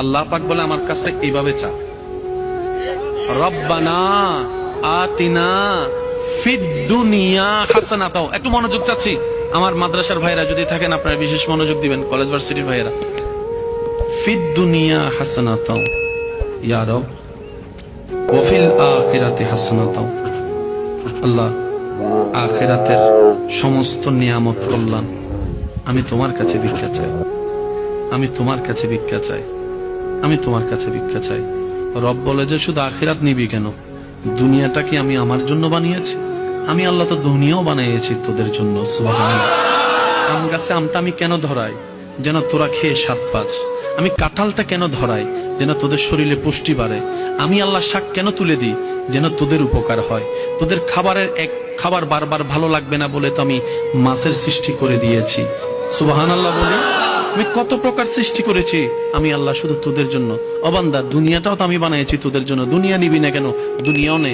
আল্লাহ পাক বলে আমার কাছে এইভাবে চা, রব্বানা আতিনা ফিদ দুনিয়া হাসানাতাও। একটু মনোযোগ চাচ্ছি, আমার মাদ্রাসার ভাইরা যদি থাকেন আপনারা বিশেষ মনোযোগ দিবেন, কলেজ ভার্সিটির ভাইরা। ফিদ দুনিয়া হাসানাতাও ইয়া রব ওয়া ফিল আখিরাতি হাসানাতাও। আল্লাহ, আখিরাতের সমস্ত নিয়ামত কল্যাণ আমি তোমার কাছে ভিক্ষা চাই, আমি তোমার কাছে ভিক্ষা চাই, আমি তোমার কাছে ভিক্ষা চাই। রব বলে যে শুধু আখিরাত নিবি কেন, দুনিয়াটা কি আমি আমার জন্য বানিয়েছি? আমি আল্লাহ তো দুনিয়াও বানিয়েছি তোদের জন্য। সুবহানাল্লাহ। আম গাছে আমটা আমি কেন ধরাই? যেন তোরা খেয়ে স্বাদ পাস। আমি কাঁঠালটা কেন ধরাই? যেন তোদের শরীরে পুষ্টি বাড়ে। আমি আল্লাহ শাক কেন তুলে দিই? যেন তোদের উপকার হয়। তোদের খাবারের এক খাবার বারবার ভালো লাগবে না বলে তো আমি মাছের সৃষ্টি করে দিয়েছি। সুবহানাল্লাহ বলি। আমি কত প্রকার সৃষ্টি করেছি আমি আল্লাহ শুধু তোদের জন্য। ও বান্দা, দুনিয়াটাও তো আমি বানিয়েছি তোদের জন্য। দুনিয়া নিবি না কেন? দুনিয়াও নে,